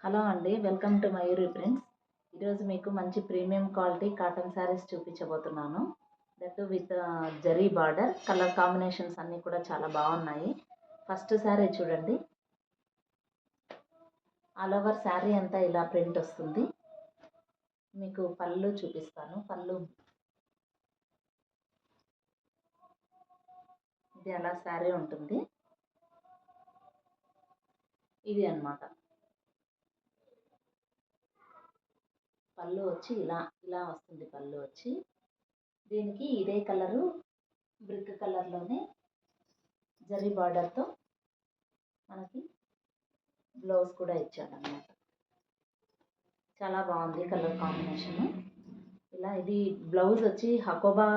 Hello అండి, welcome to Mayuri prints. ఈరోజు మీకు మంచి ప్రీమియం క్వాలిటీ కాటన్ శారీస్ చూపించబోతున్నాను. That with zari border. Colour combinations అన్నీ కూడా చాలా బాగున్నాయి. ఫస్ట్ శారీ చూడండి. ఆల్ ఓవర్ శారీ అంతా ఇలా ప్రింట్ వస్తుంది. మీకు పళ్ళు చూపిస్తాను. పళ్ళు ఇది అలా శారీ ఉంటుంది. ఇది అన్నమాట పళ్ళు వచ్చి ఇలా వస్తుంది. పళ్ళు వచ్చి దీనికి ఇదే కలరు బ్రిక్ కలర్లోనే జరీ బార్డర్తో మనకి బ్లౌజ్ కూడా ఇచ్చాడనమాట. చాలా బాగుంది కలర్ కాంబినేషన్. ఇది బ్లౌజ్ వచ్చి హకోబా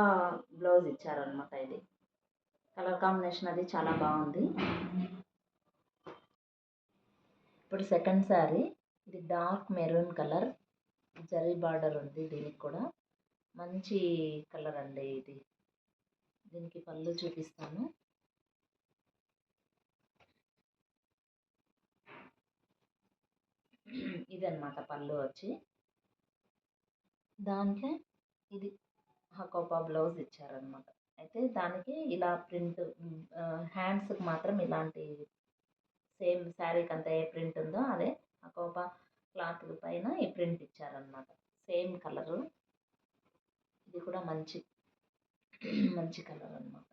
బ్లౌజ్ ఇచ్చారనమాట. ఇది కలర్ కాంబినేషన్ అది చాలా బాగుంది. ఇప్పుడు సెకండ్ శారీ. ఇది dark maroon colour, zari border ఉంది. దీనికి కూడా మంచి కలర్ అండి ఇది. దీనికి పళ్ళు చూపిస్తాను. ఇది అన్నమాట పళ్ళు వచ్చి. దాంట్లో ఇది హకోబా బ్లౌజ్ ఇచ్చారనమాట. అయితే దానికి ఇలా ప్రింట్, హ్యాండ్స్కి మాత్రం ఇలాంటి సేమ్ శారీకి అంతా ఏ ప్రింట్ ఉందో అదే హకోబా క్లాత్ పైన ఈ ప్రింట్ ఇచ్చారనమాట. Same colour. ఇది కూడా మంచి కలర్ అనమాట.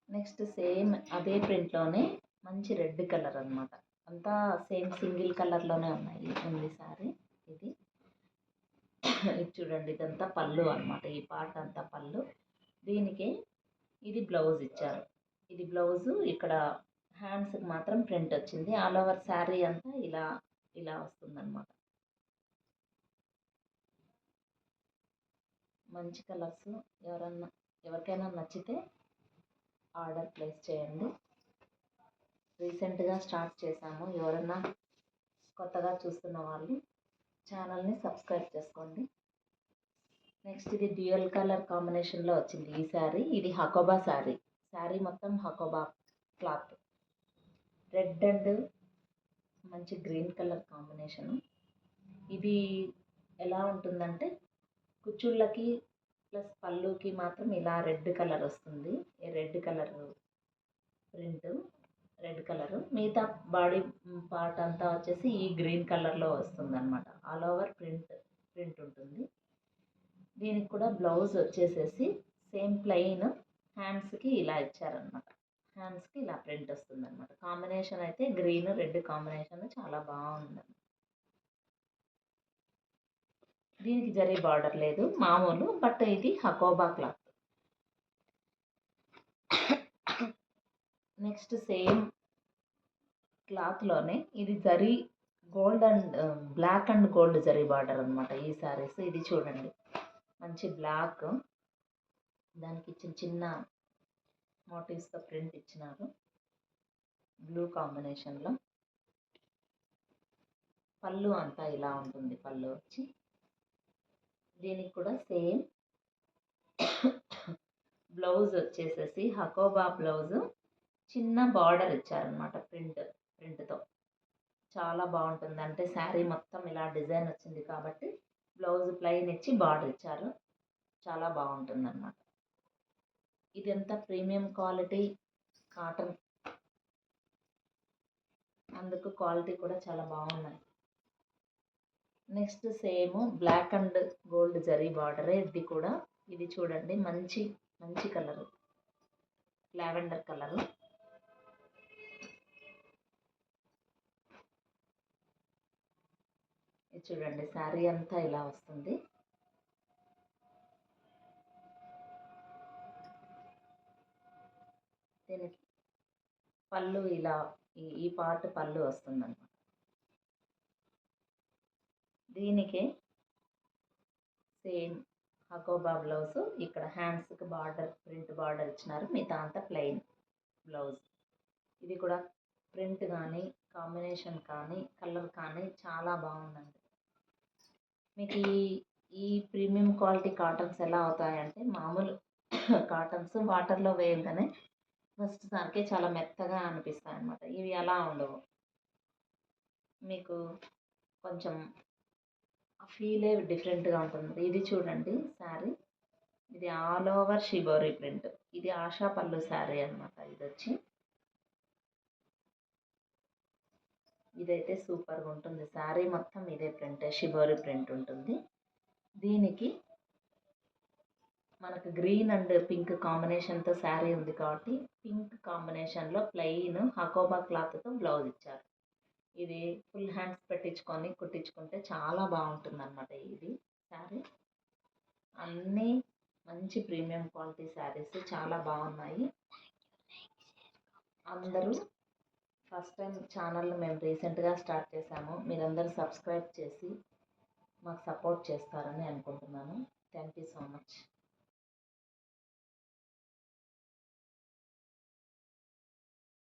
నెక్స్ట్ సేమ్ అదే ప్రింట్లోనే మంచి రెడ్ కలర్ అనమాట. అంతా సేమ్ సింగిల్ కలర్లోనే ఉంది శారీ. ఇది చూడండి. ఇదంతా పళ్ళు అనమాట. ఈ పార్ట్ అంతా పళ్ళు. దీనికి ఇది బ్లౌజ్ ఇచ్చారు. ఇది బ్లౌజు. ఇక్కడ హ్యాండ్స్కి మాత్రం ప్రింట్ వచ్చింది. ఆల్ ఓవర్ శారీ అంతా ఇలా వస్తుందన్నమాట. మంచి కలర్స్. ఎవరికైనా నచ్చితే ఆర్డర్ ప్లేస్ చేయండి. రీసెంట్గా స్టార్ట్ చేశాము. ఎవరన్నా కొత్తగా చూస్తున్న వాళ్ళు ఛానల్ని సబ్స్క్రైబ్ చేసుకోండి. నెక్స్ట్ ఇది డ్యూయల్ కలర్ కాంబినేషన్లో వచ్చింది ఈ శారీ. ఇది హకోబా శారీ. శారీ మొత్తం హకోబా క్లాత్. రెడ్ అండ్ మంచి గ్రీన్ కలర్ కాంబినేషన్. ఇది ఎలా ఉంటుందంటే కుచ్చుళ్ళకి ప్లస్ పళ్ళుకి మాత్రం ఇలా రెడ్ కలర్ వస్తుంది. Red colour print, red colour. మిగతా బాడీ పార్ట్ అంతా వచ్చేసి ఈ గ్రీన్ కలర్లో వస్తుంది అనమాట. ఆల్ ఓవర్ ప్రింట్ ఉంటుంది. దీనికి కూడా బ్లౌజ్ వచ్చేసేసి సేమ్ ప్లెయిన్. హ్యాండ్స్కి ఇలా ఇచ్చారనమాట. హ్యాండ్స్కి ఇలా ప్రింట్ వస్తుంది అనమాట. కాంబినేషన్ అయితే గ్రీన్ రెడ్ కాంబినేషన్ చాలా బాగుంది. దీనికి జరీ బార్డర్ లేదు, మామూలు. బట్ ఇది హకోబా క్లాత్. నెక్స్ట్ సేమ్ క్లాత్లోనే ఇది zari gold and black and gold zari border అనమాట ఈ శారీస్. ఇది చూడండి. మంచి బ్లాక్, దానికి చిన్న మోటివ్స్తో ప్రింట్ ఇచ్చినారు బ్లూ కాంబినేషన్లో. పళ్ళు అంతా ఇలా ఉంటుంది. పళ్ళు వచ్చి దీనికి కూడా సేమ్ బ్లౌజ్ వచ్చేసేసి హకోబా బ్లౌజ్. చిన్న బార్డర్ ఇచ్చారనమాట ప్రింట్తో. చాలా బాగుంటుంది. అంటే శారీ మొత్తం ఇలా డిజైన్ వచ్చింది కాబట్టి బ్లౌజ్ ప్లెయిన్ ఇచ్చి బార్డర్ ఇచ్చారు. చాలా బాగుంటుంది అన్నమాట. ఇదంతా ప్రీమియం క్వాలిటీ కాటన్, అందుకు క్వాలిటీ కూడా చాలా బాగున్నాయి. Next same black and gold zari బార్డరే ఇది కూడా. ఇది చూడండి. మంచి కలరు, లావెండర్ కలరు. ఇది చూడండి. శారీ అంతా ఇలా వస్తుంది. దీనికి పళ్ళు ఇలా ఈ పార్ట్ పళ్ళు వస్తుందన్నమాట. దీనికి సేమ్ హకోబా బ్లౌజ్. ఇక్కడ హ్యాండ్స్కి బార్డర్, ప్రింట్ బార్డర్ ఇచ్చినారు. మిగతా అంతా ప్లెయిన్ బ్లౌజ్. ఇది కూడా ప్రింట్ కానీ కాంబినేషన్ కానీ కలర్ కానీ చాలా బాగుందండి. మీకు ఈ ప్రీమియం క్వాలిటీ కాటన్స్ ఎలా అవుతాయంటే మామూలు కాటన్స్ వాటర్లో వేయగానే ఫస్ట్ సారికి చాలా మెత్తగా అనిపిస్తాయి అన్నమాట. ఇవి అలా ఉండవు. మీకు కొంచెం ఆ ఫీలే డిఫరెంట్గా ఉంటుంది. ఇది చూడండి శారీ, ఇది ఆల్ ఓవర్ షిబోరి ప్రింట్. ఇది ఆశా పల్లు శారీ అనమాట. ఇది వచ్చి ఇదైతే సూపర్గా ఉంటుంది. శారీ మొత్తం ఇదే ప్రింట్, షిబోరి ప్రింట్ ఉంటుంది. దీనికి మనకు గ్రీన్ అండ్ పింక్ కాంబినేషన్తో శారీ ఉంది కాబట్టి పింక్ కాంబినేషన్లో ప్లెయిన్ హకోబా క్లాత్తో బ్లౌజ్ ఇచ్చారు. ఇది ఫుల్ హ్యాండ్స్ పెట్టించుకొని కుట్టించుకుంటే చాలా బాగుంటుంది అనమాట. ఇది శారీ అన్నీ మంచి ప్రీమియం క్వాలిటీ శారీస్ చాలా బాగున్నాయి. అందరూ ఫస్ట్ టైం ఛానల్ మేము రీసెంట్గా స్టార్ట్ చేశాము. మీరందరూ సబ్స్క్రైబ్ చేసి మాకు సపోర్ట్ చేస్తారని అనుకుంటున్నాను. Thank you so much.